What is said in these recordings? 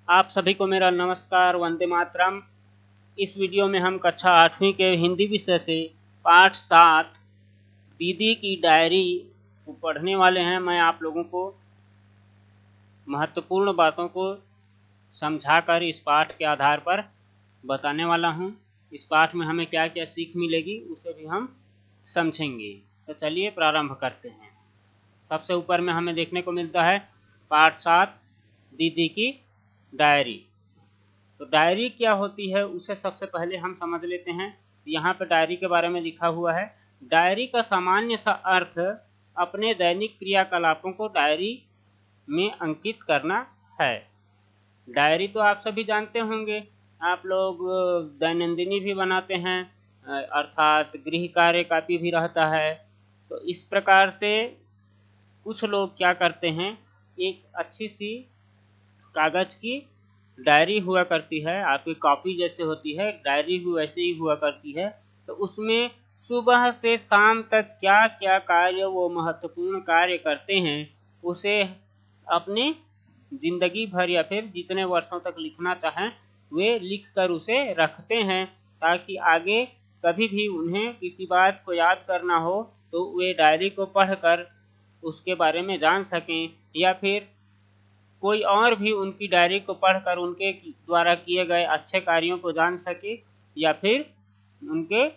आप सभी को मेरा नमस्कार, वंदे मातरम। इस वीडियो में हम कक्षा 8वीं के हिंदी विषय से पाठ 7 दीदी की डायरी को पढ़ने वाले हैं। मैं आप लोगों को महत्वपूर्ण बातों को समझाकर इस पाठ के आधार पर बताने वाला हूं। इस पाठ में हमें क्या क्या सीख मिलेगी उसे भी हम समझेंगे। तो चलिए प्रारंभ करते हैं। सबसे ऊपर में हमें देखने को मिलता है पाठ 7 दीदी की डायरी। तो डायरी क्या होती है उसे सबसे पहले हम समझ लेते हैं। यहाँ पे डायरी के बारे में लिखा हुआ है, डायरी का सामान्य सा अर्थ अपने दैनिक क्रियाकलापों को डायरी में अंकित करना है। डायरी तो आप सभी जानते होंगे, आप लोग दैनंदिनी भी बनाते हैं, अर्थात गृह कार्य कापी भी रहता है। तो इस प्रकार से कुछ लोग क्या करते हैं, एक अच्छी सी कागज की डायरी हुआ करती है, आपकी कॉपी जैसे होती है, डायरी भी वैसे ही हुआ करती है। तो उसमें सुबह से शाम तक क्या क्या कार्य वो महत्वपूर्ण कार्य करते हैं उसे अपनी जिंदगी भर या फिर जितने वर्षों तक लिखना चाहें वे लिख कर उसे रखते हैं, ताकि आगे कभी भी उन्हें किसी बात को याद करना हो तो वे डायरी को पढ़कर उसके बारे में जान सकें, या फिर कोई और भी उनकी डायरी को पढ़कर उनके द्वारा किए गए अच्छे कार्यों को जान सके, या फिर उनके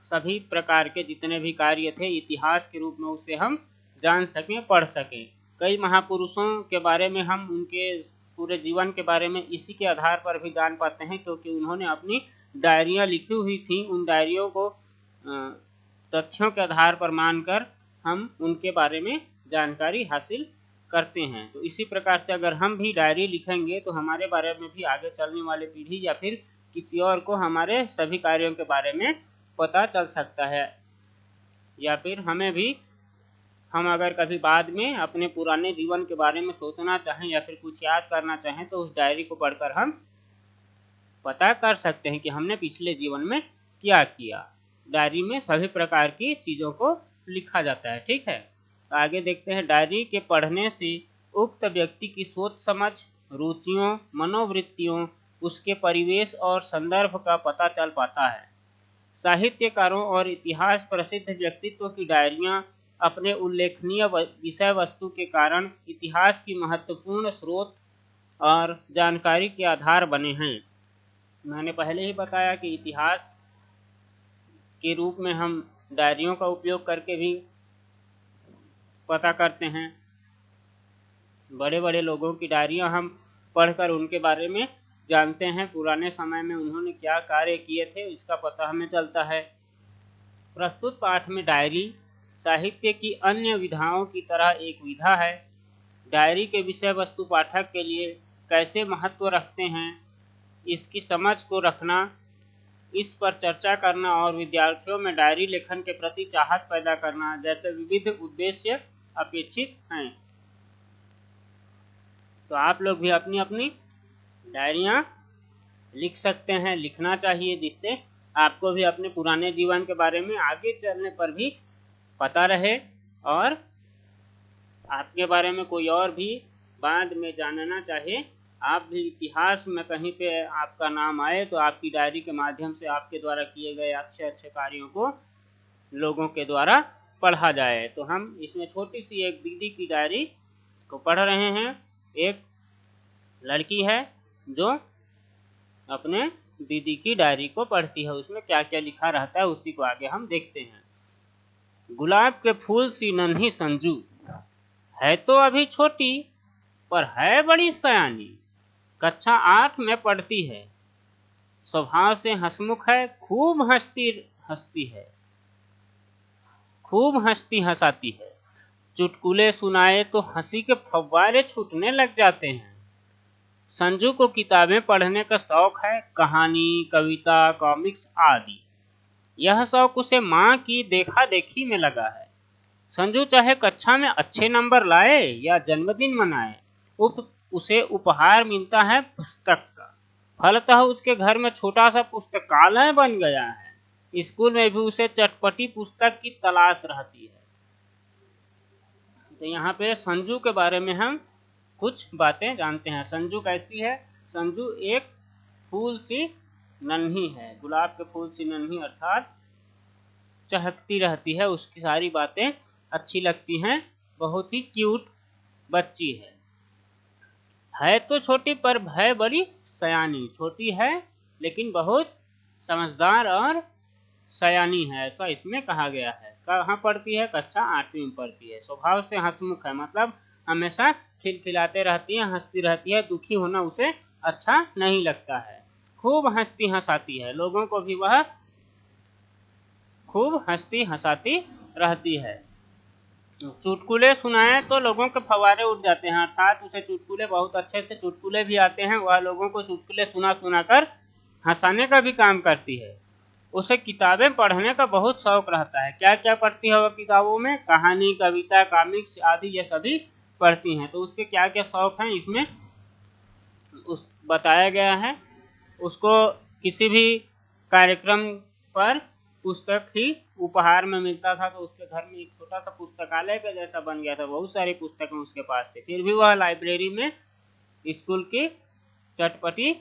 सभी प्रकार के जितने भी कार्य थे इतिहास के रूप में उसे हम जान सकें, पढ़ सकें। कई महापुरुषों के बारे में हम उनके पूरे जीवन के बारे में इसी के आधार पर भी जान पाते हैं, क्योंकि उन्होंने अपनी डायरियां लिखी हुई थी। उन डायरियों को तथ्यों के आधार पर मानकर हम उनके बारे में जानकारी हासिल करते हैं। तो इसी प्रकार से अगर हम भी डायरी लिखेंगे तो हमारे बारे में भी आगे चलने वाली पीढ़ी या फिर किसी और को हमारे सभी कार्यों के बारे में पता चल सकता है, या फिर हमें भी, हम अगर कभी बाद में अपने पुराने जीवन के बारे में सोचना चाहें या फिर कुछ याद करना चाहें तो उस डायरी को पढ़कर हम पता कर सकते हैं कि हमने पिछले जीवन में क्या किया। डायरी में सभी प्रकार की चीज़ों को लिखा जाता है। ठीक है, तो आगे देखते हैं। डायरी के पढ़ने से उक्त व्यक्ति की सोच समझ, रुचियों, मनोवृत्तियों, उसके परिवेश और संदर्भ का पता चल पाता है। साहित्यकारों और इतिहास प्रसिद्ध व्यक्तित्व की डायरियां अपने उल्लेखनीय विषय वस्तु के कारण इतिहास की महत्वपूर्ण स्रोत और जानकारी के आधार बने हैं। मैंने पहले ही बताया कि इतिहास के रूप में हम डायरियों का उपयोग करके भी पता करते हैं। बड़े बड़े लोगों की डायरियां हम पढ़कर उनके बारे में जानते हैं, पुराने समय में उन्होंने क्या कार्य किए थे इसका पता हमें चलता है। प्रस्तुत पाठ में डायरी साहित्य की अन्य विधाओं की तरह एक विधा है। डायरी के विषय वस्तु पाठक के लिए कैसे महत्व रखते हैं, इसकी समझ को रखना, इस पर चर्चा करना और विद्यार्थियों में डायरी लेखन के प्रति चाहत पैदा करना जैसे विविध उद्देश्य अपेक्षित हैं। तो आप लोग भी अपनी अपनी डायरियां लिख सकते हैं, लिखना चाहिए, जिससे आपको भी अपने पुराने जीवन के बारे में आगे चलने पर भी पता रहे, और आपके बारे में कोई और भी बाद में जानना चाहे, आप भी इतिहास में कहीं पे आपका नाम आए तो आपकी डायरी के माध्यम से आपके द्वारा किए गए अच्छे अच्छे कार्यों को लोगों के द्वारा पढ़ा जाए। तो हम इसमें छोटी सी एक दीदी की डायरी को पढ़ रहे हैं। एक लड़की है जो अपने दीदी की डायरी को पढ़ती है, उसमें क्या क्या लिखा रहता है उसी को आगे हम देखते हैं। गुलाब के फूल सी नन्ही संजू, है तो अभी छोटी पर है बड़ी सयानी, कक्षा 8 में पढ़ती है, स्वभाव से हंसमुख है, खूब हंसती हंसाती है, चुटकुले सुनाए तो हंसी के फव्वारे छूटने लग जाते हैं। संजू को किताबें पढ़ने का शौक है, कहानी, कविता, कॉमिक्स आदि। यह शौक उसे माँ की देखा देखी में लगा है। संजू चाहे कक्षा में अच्छे नंबर लाए या जन्मदिन मनाए, उसे उपहार मिलता है पुस्तक का। फलतः उसके घर में छोटा सा पुस्तकालय बन गया है। स्कूल में भी उसे चटपटी पुस्तक की तलाश रहती है। तो यहाँ पे संजू के बारे में हम कुछ बातें जानते हैं। संजू कैसी है? संजू एक फूल सी नन्ही है, गुलाब के फूल सी नन्ही, अर्थात चहकती रहती है, उसकी सारी बातें अच्छी लगती हैं, बहुत ही क्यूट बच्ची है तो छोटी पर है बड़ी सयानी। छोटी है लेकिन बहुत समझदार और सयानी है, ऐसा इसमें कहा गया है। कहाँ पढ़ती है? कक्षा 8वीं में पढ़ती है। स्वभाव से हंसमुख है, मतलब हमेशा खिलखिलाते रहती है, हंसती रहती है, दुखी होना उसे अच्छा नहीं लगता है। खूब हंसती हंसाती है, लोगों को भी वह खूब हंसती हंसाती रहती है। चुटकुले सुनाए तो लोगों के फवारे उठ जाते हैं, अर्थात उसे चुटकुले बहुत अच्छे से चुटकुले भी आते हैं। वह लोगों को चुटकुले सुना सुना कर हंसाने का भी काम करती है। उसे किताबें पढ़ने का बहुत शौक रहता है। क्या क्या पढ़ती है वह किताबों में? कहानी, कविता, कॉमिक्स आदि ये सभी पढ़ती हैं। तो उसके क्या क्या शौक हैं इसमें उस बताया गया है। उसको किसी भी कार्यक्रम पर पुस्तक ही उपहार में मिलता था, तो उसके घर में एक छोटा सा पुस्तकालय का जैसा बन गया था, बहुत सारी पुस्तकें उसके पास थी। फिर भी वह लाइब्रेरी में स्कूल की चटपटी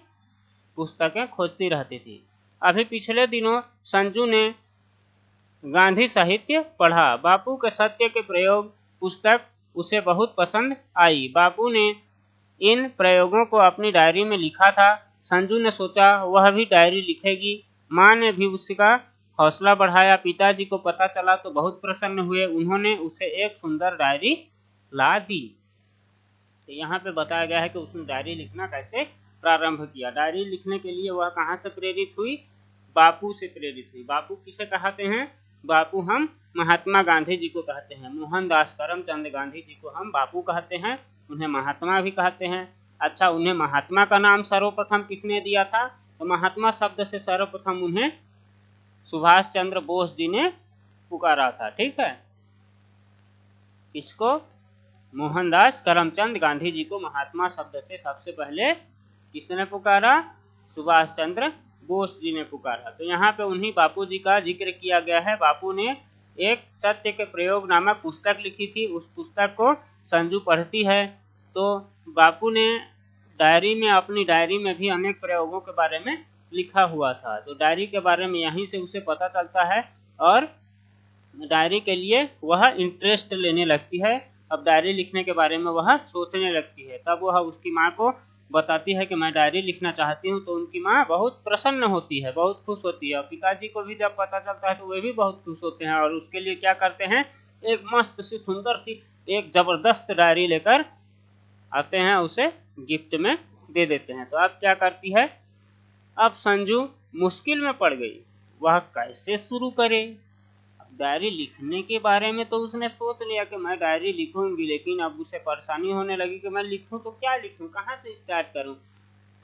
पुस्तकें खोजती रहती थी। अभी पिछले दिनों संजू ने गांधी साहित्य पढ़ा। बापू के सत्य के प्रयोग पुस्तक उसे बहुत पसंद आई। बापू ने इन प्रयोगों को अपनी डायरी में लिखा था। संजू ने सोचा वह भी डायरी लिखेगी। माँ ने भी उसका हौसला बढ़ाया। पिताजी को पता चला तो बहुत प्रसन्न हुए। उन्होंने उसे एक सुंदर डायरी ला दी। तो यहाँ पे बताया गया है कि उसने डायरी लिखना कैसे प्रारंभ किया। डायरी लिखने के लिए वह कहाँ से प्रेरित हुई? बापू से प्रेरित हुई। बापू किसे कहते हैं? बापू हम महात्मा गांधी जी को कहते हैं। मोहनदास करमचंद गांधी जी को हम बापू कहते हैं, उन्हें महात्मा भी कहते हैं। अच्छा, उन्हें महात्मा का नाम सर्वप्रथम किसने दिया था? तो महात्मा शब्द से सर्वप्रथम उन्हें सुभाष चंद्र बोस जी ने पुकारा था। ठीक है, इसको मोहनदास करमचंद गांधी जी को महात्मा शब्द से सबसे पहले किसने पुकारा? सुभाष चंद्र बोस जी ने पुकारा। तो यहाँ पे उन्हीं बापू जी का जिक्र किया गया है। बापू ने एक सत्य के प्रयोग नामक पुस्तक लिखी थी। उस पुस्तक को संजू पढ़ती है। तो बापू ने अपनी डायरी में भी अनेक प्रयोगों के बारे में लिखा हुआ था। तो डायरी के बारे में यहीं से उसे पता चलता है और डायरी के लिए वह इंटरेस्ट लेने लगती है। अब डायरी लिखने के बारे में वह सोचने लगती है। तब वह उसकी माँ को बताती है कि मैं डायरी लिखना चाहती हूँ। तो उनकी माँ बहुत प्रसन्न होती है, बहुत खुश होती है। और पिताजी को भी जब पता चलता है तो वे भी बहुत खुश होते हैं और उसके लिए क्या करते हैं? एक मस्त सी सुंदर सी एक जबरदस्त डायरी लेकर आते हैं, उसे गिफ्ट में दे देते हैं। तो अब क्या करती है? अब संजू मुश्किल में पड़ गई। वह कैसे शुरू करे? डायरी लिखने के बारे में तो उसने सोच लिया कि मैं डायरी लिखूंगी, लेकिन अब उसे परेशानी होने लगी कि मैं लिखूं तो क्या लिखूं, कहाँ से स्टार्ट करूं।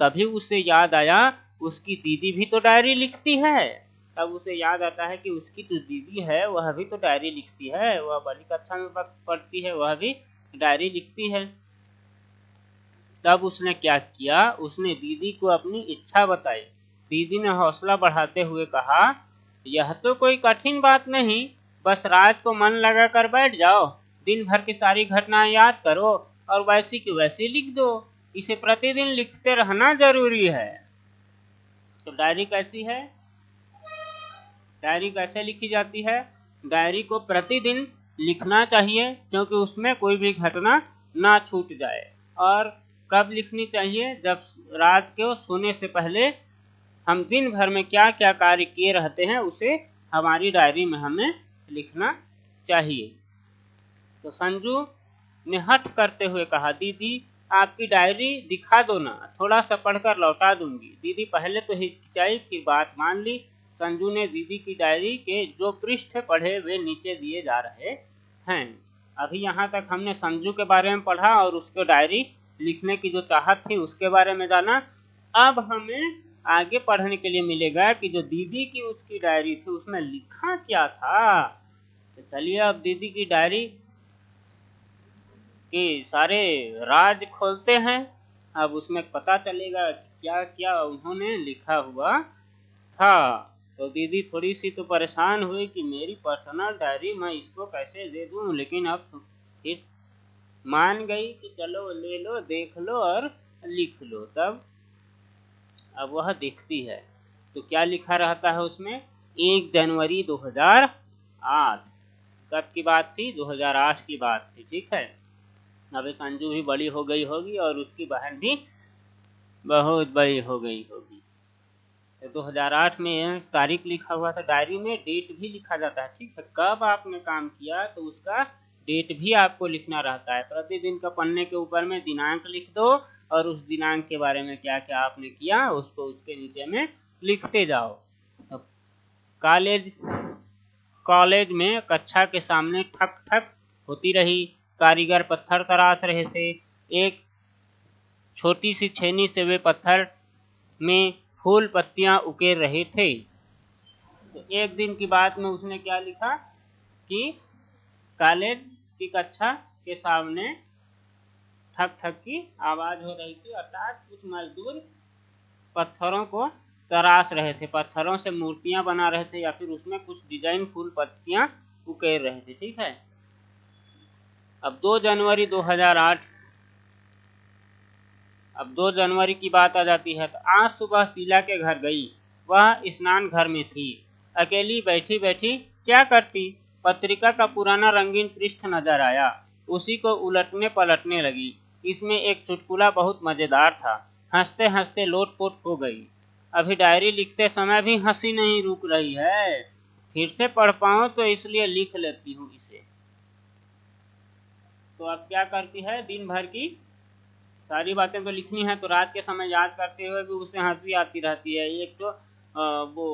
तभी उसे याद आया उसकी दीदी भी तो डायरी लिखती है। तब उसे याद आता है कि उसकी जो दीदी है वह भी तो डायरी लिखती है, वह बड़ी कक्षा में पढ़ती है, वह भी डायरी लिखती है। तब उसने क्या किया? उसने दीदी को अपनी इच्छा बताई। दीदी ने हौसला बढ़ाते हुए कहा, यह तो कोई कठिन बात नहीं, बस रात को मन लगा कर बैठ जाओ, दिन भर की सारी घटनाएं याद करो और वैसी की वैसी लिख दो। इसे प्रतिदिन लिखते रहना जरूरी है। तो डायरी कैसी है? डायरी कैसे लिखी जाती है? डायरी को प्रतिदिन लिखना चाहिए, क्योंकि उसमें कोई भी घटना ना छूट जाए। और कब लिखनी चाहिए? जब रात को सोने से पहले हम दिन भर में क्या क्या कार्य किए रहते हैं उसे हमारी डायरी में हमें लिखना चाहिए। तो संजू ने हठ करते हुए कहा, दीदी आपकी डायरी दिखा दो ना, थोड़ा सा पढ़कर लौटा दूंगी। दीदी पहले तो हिचकिचाई, फिर बात मान ली। संजू ने दीदी की डायरी के जो पृष्ठ पढ़े वे नीचे दिए जा रहे हैं। अभी यहाँ तक हमने संजू के बारे में पढ़ा और उसको डायरी लिखने की जो चाहत थी उसके बारे में जाना। अब हमें आगे पढ़ने के लिए मिलेगा कि जो दीदी की उसकी डायरी थी उसमें लिखा क्या था। तो चलिए अब दीदी की डायरी के सारे राज खोलते हैं। अब उसमें पता चलेगा क्या क्या उन्होंने लिखा हुआ था। तो दीदी थोड़ी सी तो परेशान हुई कि मेरी पर्सनल डायरी मैं इसको कैसे दे दूं, लेकिन अब फिर मान गई कि चलो ले लो, देख लो और लिख लो। तब अब वह दिखती है तो क्या लिखा रहता है उसमें? 1 जनवरी 2008। कब की बात थी? 2008 की बात थी। ठीक है। अभी संजू भी बड़ी हो गई होगी और उसकी बहन भी बहुत बड़ी हो गई होगी। 2008 में तारीख लिखा हुआ था। डायरी में डेट भी लिखा जाता है। ठीक है। कब आपने काम किया तो उसका डेट भी आपको लिखना रहता है। प्रतिदिन का पन्ने के ऊपर में दिनांक लिख दो और उस दिनांक के बारे में क्या क्या आपने किया उसको उसके नीचे में लिखते जाओ। तो कॉलेज में कक्षा के सामने ठक ठक होती रही। कारीगर पत्थर तराश रहे थे। एक छोटी सी छेनी से वे पत्थर में फूल पत्तियां उकेर रहे थे। तो एक दिन की बात में उसने क्या लिखा कि कॉलेज की कक्षा के सामने ठक ठक की आवाज हो रही थी, अर्थात कुछ मजदूर पत्थरों को तराश रहे थे, पत्थरों से मूर्तियां बना रहे थे या फिर उसमें कुछ डिजाइन फूल पत्तियां उकेर रहे थे। ठीक है। अब 2 जनवरी की बात आ जाती है। तो आज सुबह शीला के घर गई। वह स्नान घर में थी। अकेली बैठी बैठी क्या करती? पत्रिका का पुराना रंगीन पृष्ठ नजर आया। उसी को उलटने पलटने लगी। इसमें एक चुटकुला बहुत मजेदार था। हंसते हंसते लोटपोट हो गई। अभी डायरी लिखते समय भी हंसी नहीं रुक रही है। फिर से पढ़ पाऊं तो इसलिए लिख लेती हूँ इसे। तो अब क्या करती है? दिन भर की सारी बातें तो लिखनी है, तो रात के समय याद करते हुए भी उसे हंसी आती रहती है। एक तो वो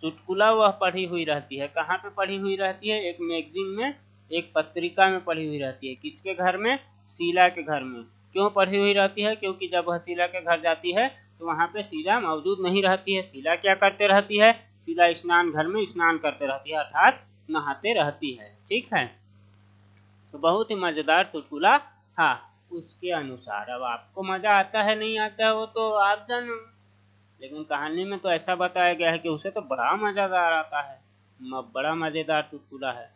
चुटकुला वह पढ़ी हुई रहती है। कहाँ पे पढ़ी हुई रहती है? एक मैगजीन में, एक पत्रिका में पढ़ी हुई रहती है। किसके घर में? शीला के घर में। क्यों पढ़ी हुई रहती है? क्योंकि जब वह शीला के घर जाती है तो वहाँ पे शीला मौजूद नहीं रहती है। शीला क्या करते रहती है? शीला स्नान घर में स्नान करते रहती है, अर्थात नहाते रहती है। ठीक है। तो बहुत ही मजेदार चुटकुला था उसके अनुसार। अब आपको मजा आता है नहीं आता है वो तो आप जानो, लेकिन कहानी में तो ऐसा बताया गया है कि उसे तो बड़ा मजेदार आता है। बड़ा मजेदार चुटकुला है।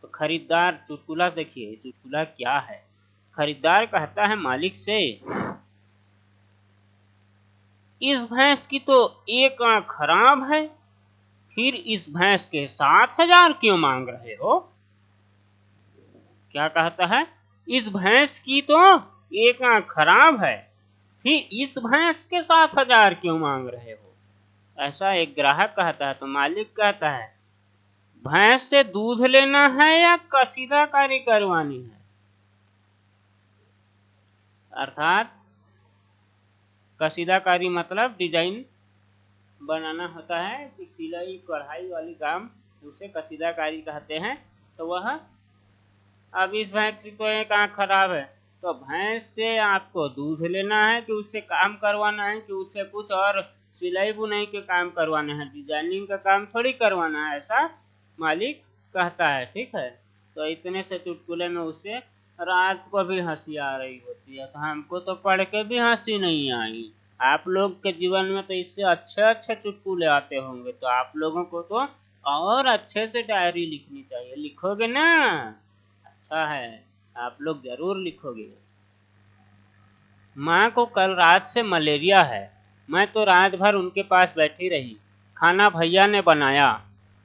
तो खरीदार चुटकुला देखिए, चुटकुला क्या है। खरीदार कहता है मालिक से, इस भैंस की तो एक आंख खराब है, फिर इस भैंस के 7,000 क्यों मांग रहे हो? क्या कहता है? इस भैंस की तो एक आंख खराब है, फिर इस भैंस के 7,000 क्यों मांग रहे हो? ऐसा एक ग्राहक कहता है। तो मालिक कहता है, भैंस से दूध लेना है या कसीदाकारी करवानी है? अर्थात कसीदाकारी मतलब डिजाइन बनाना होता है कि सिलाई कढ़ाई वाली काम, उसे कसीदाकारी कहते हैं। तो वह अब इस भैंस की तो एक आंख खराब है, तो भैंस से आपको दूध लेना है कि उससे काम करवाना है कि उससे कुछ और सिलाई बुनाई के काम करवाना है, डिजाइनिंग का काम थोड़ी करवाना है, ऐसा मालिक कहता है। ठीक है। तो इतने से चुटकुले में उसे रात को भी हंसी आ रही होती है। तो हमको तो पढ़ के भी हंसी नहीं आई। आप लोग के जीवन में तो इससे अच्छे अच्छे चुटकुले आते होंगे, तो आप लोगों को तो और अच्छे से डायरी लिखनी चाहिए। लिखोगे ना? अच्छा है, आप लोग जरूर लिखोगे। माँ को कल रात से मलेरिया है। मैं तो रात भर उनके पास बैठी रही। खाना भैया ने बनाया।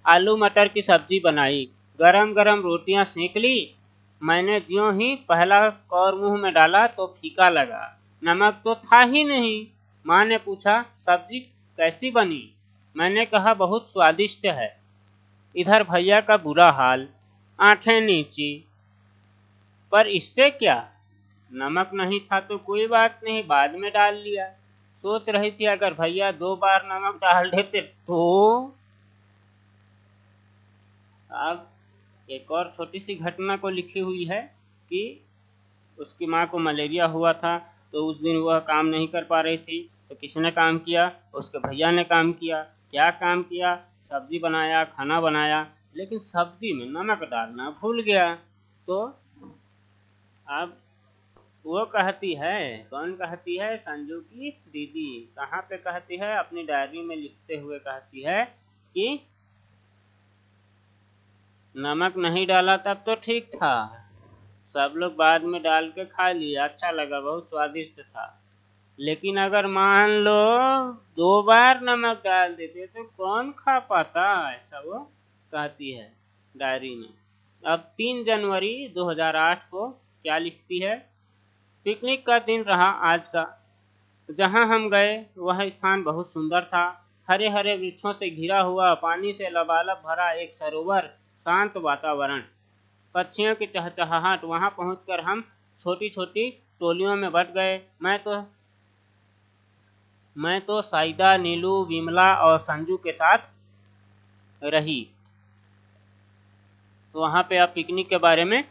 आलू मटर की सब्जी बनाई, गरम गरम रोटियां सेक ली। मैंने ज्यों ही पहला कौर मुंह में डाला तो फीका लगा, नमक तो था ही नहीं। माँ ने पूछा, सब्जी कैसी बनी? मैंने कहा, बहुत स्वादिष्ट है। इधर भैया का बुरा हाल, आंखें नीची। पर इससे क्या, नमक नहीं था तो कोई बात नहीं, बाद में डाल लिया। सोच रही थी अगर भैया 2 बार नमक डाल देते तो। अब एक और छोटी सी घटना को लिखी हुई है कि उसकी माँ को मलेरिया हुआ था, तो उस दिन वह काम नहीं कर पा रही थी। तो किसने काम किया? उसके भैया ने काम किया। क्या काम किया? सब्जी बनाया, खाना बनाया, लेकिन सब्जी में नमक डालना भूल गया। तो अब वो कहती है, कौन कहती है? संजू की दीदी। कहाँ पे कहती है? अपनी डायरी में लिखते हुए कहती है कि नमक नहीं डाला तब तो ठीक था, सब लोग बाद में डाल के खा लिए, अच्छा लगा, बहुत स्वादिष्ट था। लेकिन अगर मान लो 2 बार नमक डाल देते तो कौन खा पाता, ऐसा वो कहती है डायरी में। अब 3 जनवरी 2008 को क्या लिखती है? पिकनिक का दिन रहा आज का। जहां हम गए वह स्थान बहुत सुंदर था। हरे हरे वृक्षों से घिरा हुआ, पानी से लबालब भरा एक सरोवर, शांत वातावरण, पक्षियों की चहचहाहट। वहां पहुंचकर हम छोटी छोटी टोलियों में बट गए। मैं तो साइदा, नीलू, विमला और संजू के साथ रही। तो वहां पे आप पिकनिक के बारे में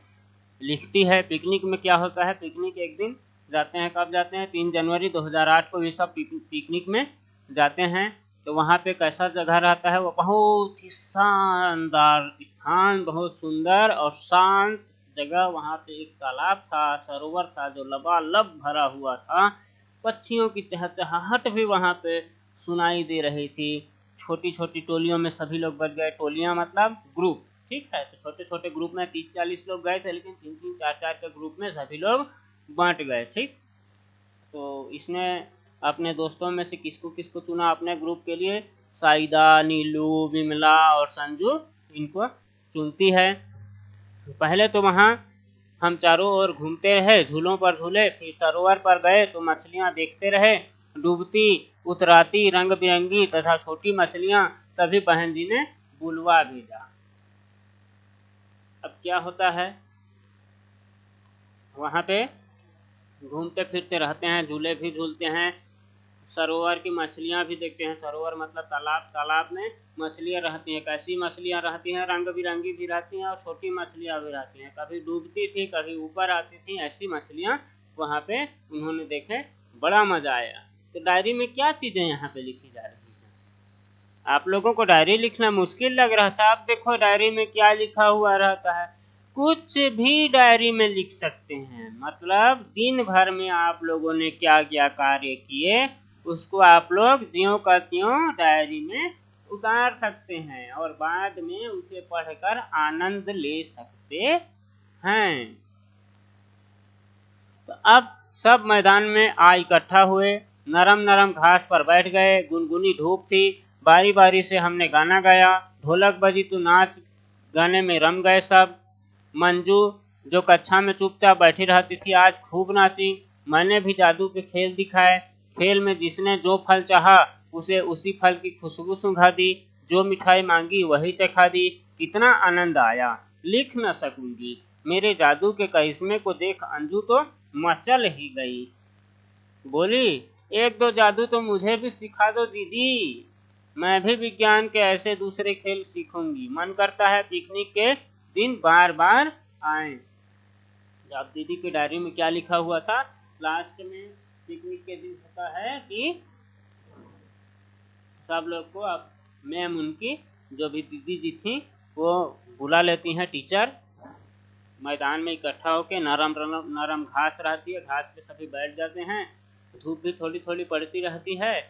लिखती है। पिकनिक में क्या होता है? पिकनिक एक दिन जाते हैं। कब जाते हैं? 3 जनवरी 2008 को ये सब पिकनिक में जाते हैं। तो वहाँ पे कैसा जगह रहता है? वो बहुत ही शानदार स्थान, बहुत सुंदर और शांत जगह। वहाँ पे एक तालाब था, सरोवर था जो लबालब भरा हुआ था। पक्षियों की चहचहाहट भी वहाँ पे सुनाई दे रही थी। छोटी छोटी टोलियों में सभी लोग बच गए। टोलियाँ मतलब ग्रुप, ठीक है। तो छोटे छोटे ग्रुप में 30-40 लोग गए थे, लेकिन 3-3, 4-4 के ग्रुप में सभी लोग बांट गए, ठीक। तो इसने अपने दोस्तों में से किसको किसको चुना अपने ग्रुप के लिए? साइदा, नीलू, विमला और संजू, इनको चुनती है। पहले तो वहाँ हम चारों ओर घूमते रहे, झूलों पर झूले, फिर सरोवर पर गए तो मछलियाँ देखते रहे, डूबती, उतराती, रंग बिरंगी तथा छोटी मछलियाँ। सभी बहन जी ने बुलवा भेजा। अब क्या होता है? वहाँ पे घूमते फिरते रहते हैं, झूले भी झूलते हैं, सरोवर की मछलियाँ भी देखते हैं। सरोवर मतलब तालाब। तालाब में मछलियाँ रहती हैं। कैसी मछलियाँ रहती हैं? रंग बिरंगी भी रहती हैं और छोटी मछलियाँ भी रहती हैं। कभी डूबती थी, कभी ऊपर आती थी। ऐसी मछलियाँ वहाँ पे उन्होंने देखे, बड़ा मजा आया। तो डायरी में क्या चीजें यहाँ पे लिखी जा रही हैं? आप लोगों को डायरी लिखना मुश्किल लग रहा था। आप देखो डायरी में क्या लिखा हुआ रहता है। कुछ भी डायरी में लिख सकते हैं। मतलब दिन भर में आप लोगों ने क्या क्या कार्य किए, उसको आप लोग ज्यों का त्यों डायरी में उतार सकते हैं और बाद में उसे पढ़कर आनंद ले सकते हैं। तो अब सब मैदान में आ इकट्ठा हुए, नरम नरम घास पर बैठ गए। गुनगुनी धूप थी। बारी बारी से हमने गाना गाया। ढोलक बजी तो नाच गाने में रम गए सब। मंजू जो कक्षा में चुपचाप बैठी रहती थी, आज खूब नाची। मैंने भी जादू के खेल दिखाए। खेल में जिसने जो फल चाहा उसे उसी फल की खुशबू सूंघा दी, जो मिठाई मांगी वही चखा दी। कितना आनंद आया, लिख न सकूंगी। मेरे जादू के करिश्मे को देख अंजू तो मचल ही गई। बोली, 1-2 जादू तो मुझे भी सिखा दो दीदी, मैं भी विज्ञान के ऐसे दूसरे खेल सीखूंगी। मन करता है पिकनिक के दिन बार बार आए। अब दीदी की डायरी में क्या लिखा हुआ था? लास्ट में पिकनिक के दिन होता है कि सब लोग को, अब मैम उनकी जो भी दीदी जी थी वो बुला लेती हैं टीचर। मैदान में इकट्ठा होकर नरम नरम घास रहती है, घास पे सभी बैठ जाते हैं। धूप भी थोड़ी थोड़ी पड़ती रहती है।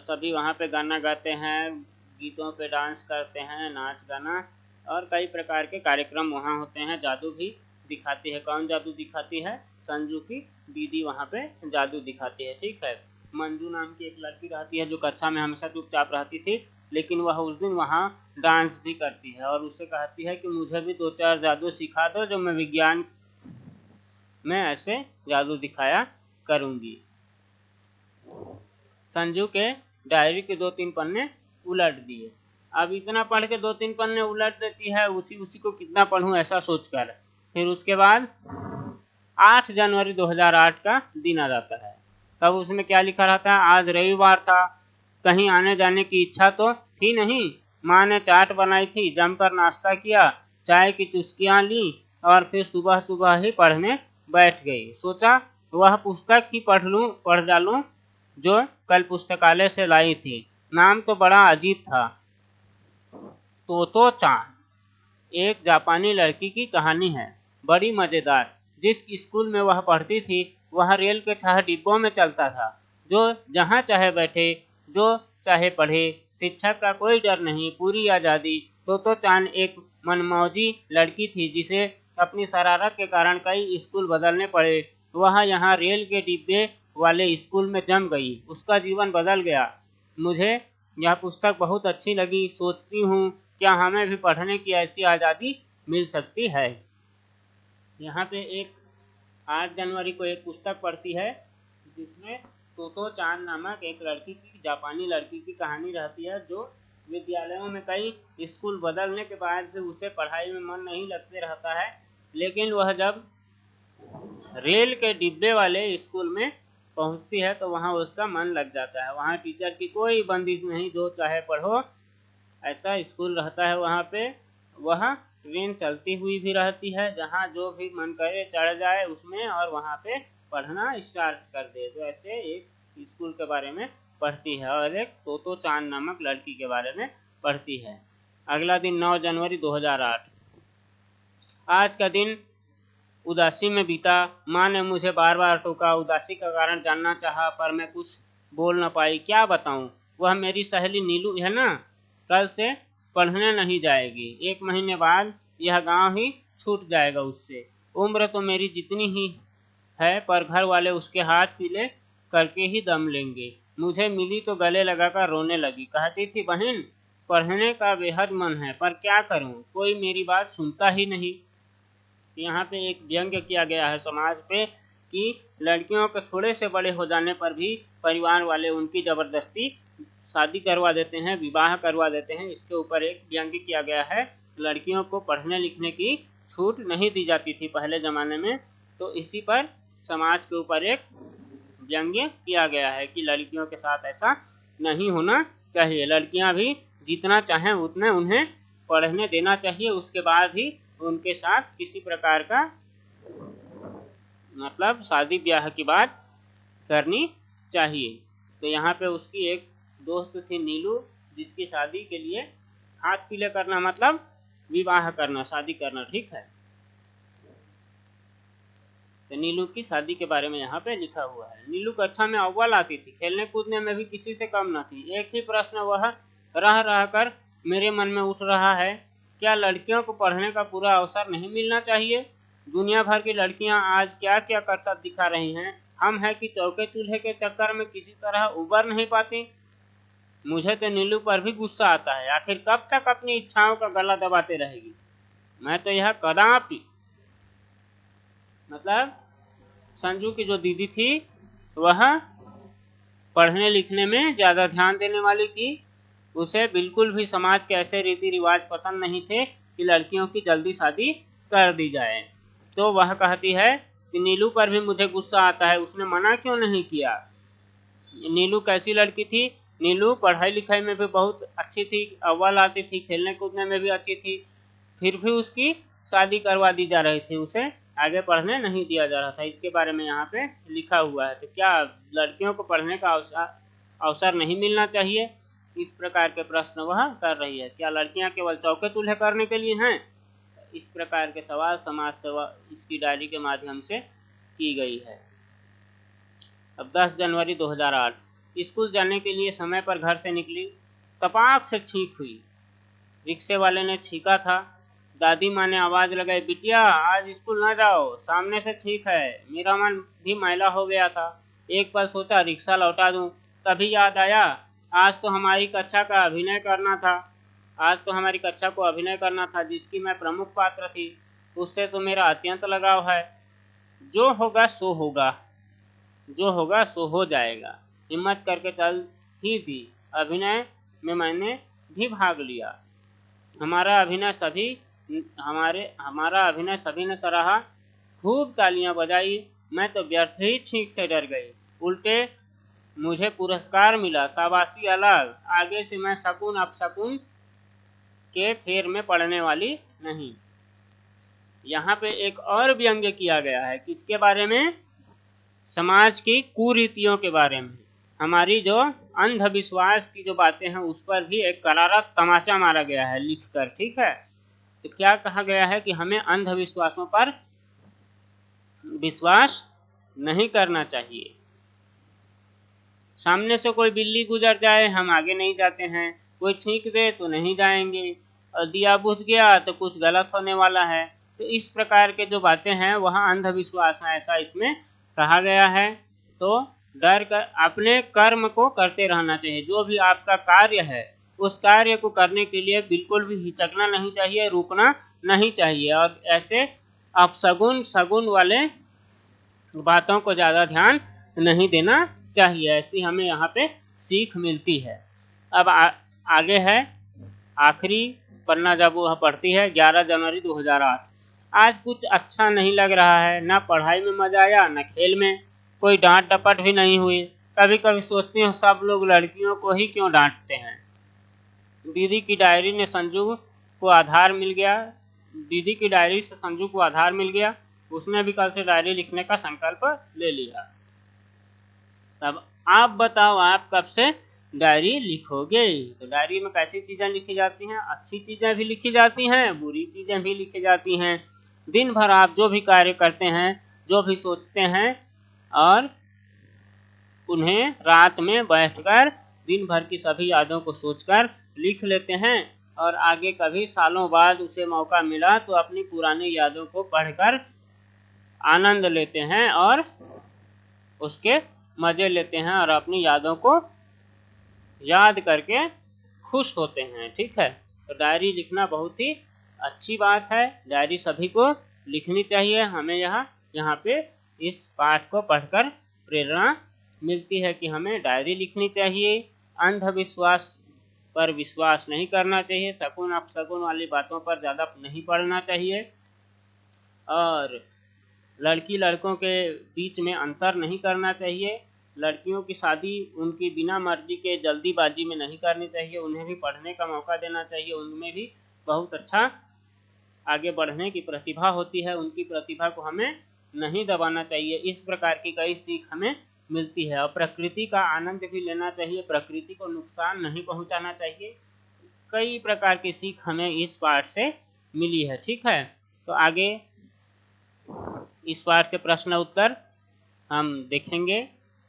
सभी वहाँ पे गाना गाते हैं, गीतों पे डांस करते हैं, नाच गाना और कई प्रकार के कार्यक्रम वहाँ होते हैं। जादू भी दिखाती है। कौन जादू दिखाती है? संजू की दीदी वहाँ पे जादू दिखाती है, ठीक है। मंजू नाम की एक लड़की रहती है जो कक्षा में हमेशा चुपचाप रहती थी, लेकिन वह उस दिन वहाँ डांस भी करती है और उसे कहती है कि मुझे भी 2-4 जादू सिखा दो जो मैं विज्ञान में ऐसे जादू दिखाया करूँगी। संजू के डायरी के 2-3 पन्ने उलट दिए। अब इतना पढ़ के 2-3 पन्ने उलट देती है, उसी को कितना पढ़ूं ऐसा सोचकर। फिर उसके बाद 8 जनवरी 2008 का दिन आ जाता है। तब उसमें क्या लिखा रहता है? आज रविवार था, कहीं आने जाने की इच्छा तो थी नहीं। माँ ने चाट बनाई थी, जमकर नाश्ता किया, चाय की चुस्कियाँ ली और फिर सुबह सुबह ही पढ़ने बैठ गई। सोचा वह पुस्तक ही पढ़ डालूं जो कल पुस्तकालय से लाई थी। नाम तो बड़ा अजीब था, तोतो चान। एक जापानी लड़की की कहानी है, बड़ी मजेदार। जिस स्कूल में वह पढ़ती थी वह रेल के 6 डिब्बों में चलता था। जो जहाँ चाहे बैठे, जो चाहे पढ़े, शिक्षक का कोई डर नहीं, पूरी आज़ादी। तोतो चान एक मनमौजी लड़की थी जिसे अपनी शरारत के कारण कई स्कूल बदलने पड़े। वह यहाँ रेल के डिब्बे वाले स्कूल में जम गई। उसका जीवन बदल गया। मुझे यह पुस्तक बहुत अच्छी लगी। सोचती हूँ क्या हमें भी पढ़ने की ऐसी आज़ादी मिल सकती है। यहाँ पे एक 8 जनवरी को एक पुस्तक पढ़ती है जिसमें तोतो चान नामक एक लड़की की, जापानी लड़की की कहानी रहती है, जो विद्यालयों में कई स्कूल बदलने के बाद भी उसे पढ़ाई में मन नहीं लगते रहता है, लेकिन वह जब रेल के डिब्बे वाले स्कूल में पहुंचती है तो वहां उसका मन लग जाता है। वहां टीचर की कोई बंदिश नहीं, जो चाहे पढ़ो, ऐसा स्कूल रहता है। वहां पे वह ट्रेन चलती हुई भी रहती है, जहां जो भी मन करे चढ़ जाए उसमें और वहां पे पढ़ना स्टार्ट कर दे। तो ऐसे एक स्कूल के बारे में पढ़ती है और एक तोतो चांद नामक लड़की के बारे में पढ़ती है। अगला दिन 9 जनवरी 2008। आज का दिन उदासी में बीता। माँ ने मुझे बार बार टोका, उदासी का कारण जानना चाहा, पर मैं कुछ बोल न पाई। क्या बताऊं? वह मेरी सहेली नीलू है ना, कल से पढ़ने नहीं जाएगी। 1 महीने बाद यह गांव ही छूट जाएगा उससे। उम्र तो मेरी जितनी ही है, पर घर वाले उसके हाथ पीले करके ही दम लेंगे। मुझे मिली तो गले लगाकर रोने लगी। कहती थी, बहन पढ़ने का बेहद मन है, पर क्या करूं, कोई मेरी बात सुनता ही नहीं। यहाँ पे एक व्यंग किया गया है समाज पे कि लड़कियों के थोड़े से बड़े हो जाने पर भी परिवार वाले उनकी जबरदस्ती शादी करवा देते हैं, विवाह करवा देते हैं। इसके ऊपर एक व्यंग किया गया है। लड़कियों को पढ़ने लिखने की छूट नहीं दी जाती थी पहले ज़माने में, तो इसी पर समाज के ऊपर एक व्यंग किया गया है कि लड़कियों के साथ ऐसा नहीं होना चाहिए। लड़कियां भी जितना चाहें उतने उन्हें पढ़ने देना चाहिए, उसके बाद ही उनके साथ किसी प्रकार का मतलब शादी ब्याह की बात करनी चाहिए। तो यहाँ पे उसकी एक दोस्त थी नीलू, जिसकी शादी के लिए हाथ पीले करना मतलब विवाह करना, शादी करना, ठीक है। तो नीलू की शादी के बारे में यहाँ पे लिखा हुआ है। नीलू कक्षा में अव्वल आती थी, खेलने कूदने में भी किसी से कम न थी। एक ही प्रश्न वह रह रह कर मेरे मन में उठ रहा है, क्या लड़कियों को पढ़ने का पूरा अवसर नहीं मिलना चाहिए? दुनिया भर की लड़कियां आज क्या क्या करतब दिखा रही हैं, हम है कि चौके चूल्हे के चक्कर में किसी तरह उबर नहीं पाती। मुझे तो नीलू पर भी गुस्सा आता है। आखिर कब तक अपनी इच्छाओं का गला दबाते रहेगी? मैं तो यह कदापि, मतलब संजू की जो दीदी थी वह पढ़ने लिखने में ज़्यादा ध्यान देने वाली थी। उसे बिल्कुल भी समाज के ऐसे रीति रिवाज पसंद नहीं थे कि लड़कियों की जल्दी शादी कर दी जाए। तो वह कहती है कि नीलू पर भी मुझे गुस्सा आता है, उसने मना क्यों नहीं किया। नीलू कैसी लड़की थी? नीलू पढ़ाई लिखाई में भी बहुत अच्छी थी, अव्वल आती थी, खेलने कूदने में भी अच्छी थी, फिर भी उसकी शादी करवा दी जा रही थी, उसे आगे पढ़ने नहीं दिया जा रहा था। इसके बारे में यहाँ पे लिखा हुआ है। तो क्या लड़कियों को पढ़ने का अवसर नहीं मिलना चाहिए? इस प्रकार के प्रश्न वह कर रही है। क्या लड़कियां केवल चौके चूल्हे करने के लिए हैं? इस प्रकार के सवाल समाज सेवा इसकी डायरी के माध्यम से की गई है। अब 10 जनवरी 2008। स्कूल जाने के लिए समय पर घर से निकली, तपाक से छींक हुई। रिक्शे वाले ने छींका था। दादी माँ ने आवाज लगाई, बिटिया आज स्कूल न जाओ, सामने से छींक है। मेरा मन भी मैला हो गया था। एक पल सोचा रिक्शा लौटा दूं, तभी याद आया आज तो हमारी कक्षा को अभिनय करना था जिसकी मैं प्रमुख पात्र थी। उससे तो मेरा अत्यंत लगाव है। जो होगा सो होगा, जो होगा सो हो जाएगा। हिम्मत करके चल ही दी। अभिनय में मैंने भी भाग लिया। हमारा अभिनय सभी ने सराहा, खूब तालियां बजाई। मैं तो व्यर्थ ही छींक से डर गई। उल्टे मुझे पुरस्कार मिला, शाबाशी अलग। आगे से मैं शकुन अपशकुन के फेर में पड़ने वाली नहीं। यहाँ पे एक और व्यंग्य किया गया है। किसके बारे में? समाज की कुरीतियों के बारे में। हमारी जो अंधविश्वास की जो बातें हैं उस पर भी एक करारा तमाचा मारा गया है लिखकर, ठीक है। तो क्या कहा गया है कि हमें अंधविश्वासों पर विश्वास नहीं करना चाहिए। सामने से कोई बिल्ली गुजर जाए हम आगे नहीं जाते हैं, कोई छींक दे तो नहीं जाएंगे, और दिया बुझ गया तो कुछ गलत होने वाला है। तो इस प्रकार के जो बातें हैं वहाँ अंधविश्वास है, ऐसा इसमें कहा गया है। तो डर कर अपने कर्म को करते रहना चाहिए। जो भी आपका कार्य है उस कार्य को करने के लिए बिल्कुल भी हिचकना नहीं चाहिए, रुकना नहीं चाहिए, और ऐसे अपशगुन सगुन वाले बातों को ज़्यादा ध्यान नहीं देना चाहिए। ऐसी हमें यहाँ पे सीख मिलती है। अब आगे है आखिरी पन्ना, जब वह पढ़ती है 11 जनवरी 2008। आज कुछ अच्छा नहीं लग रहा है, ना पढ़ाई में मजा आया न खेल में, कोई डांट डपट भी नहीं हुई। कभी कभी सोचती हूँ सब लोग लड़कियों को ही क्यों डांटते हैं। दीदी की डायरी ने संजू को आधार मिल गया, दीदी की डायरी से संजू को आधार मिल गया। उसने भी कल से डायरी लिखने का संकल्प ले लिया। तब आप बताओ आप कब से डायरी लिखोगे। तो डायरी में कैसी चीज़ें लिखी जाती हैं, अच्छी चीज़ें भी लिखी जाती हैं, बुरी चीज़ें भी लिखी जाती हैं। दिन भर आप जो भी कार्य करते हैं, जो भी सोचते हैं, और उन्हें रात में बैठकर दिन भर की सभी यादों को सोचकर लिख लेते हैं, और आगे कभी सालों बाद उसे मौका मिला तो अपनी पुरानी यादों को पढ़कर आनंद लेते हैं और उसके मज़े लेते हैं और अपनी यादों को याद करके खुश होते हैं। ठीक है, तो डायरी लिखना बहुत ही अच्छी बात है। डायरी सभी को लिखनी चाहिए। हमें यहाँ पे इस पाठ को पढ़कर प्रेरणा मिलती है कि हमें डायरी लिखनी चाहिए। अंधविश्वास पर विश्वास नहीं करना चाहिए, शकुन अपशकुन वाली बातों पर ज़्यादा नहीं पढ़ना चाहिए, और लड़की लड़कों के बीच में अंतर नहीं करना चाहिए। लड़कियों की शादी उनकी बिना मर्जी के जल्दीबाजी में नहीं करनी चाहिए, उन्हें भी पढ़ने का मौका देना चाहिए। उनमें भी बहुत अच्छा आगे बढ़ने की प्रतिभा होती है, उनकी प्रतिभा को हमें नहीं दबाना चाहिए। इस प्रकार की कई सीख हमें मिलती है। और प्रकृति का आनंद भी लेना चाहिए, प्रकृति को नुकसान नहीं पहुंचाना चाहिए। कई प्रकार की सीख हमें इस पाठ से मिली है। ठीक है, तो आगे इस पाठ के प्रश्न उत्तर हम देखेंगे।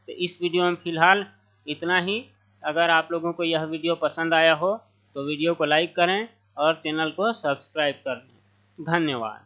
तो इस वीडियो में फिलहाल इतना ही। अगर आप लोगों को यह वीडियो पसंद आया हो तो वीडियो को लाइक करें और चैनल को सब्सक्राइब कर दें। धन्यवाद।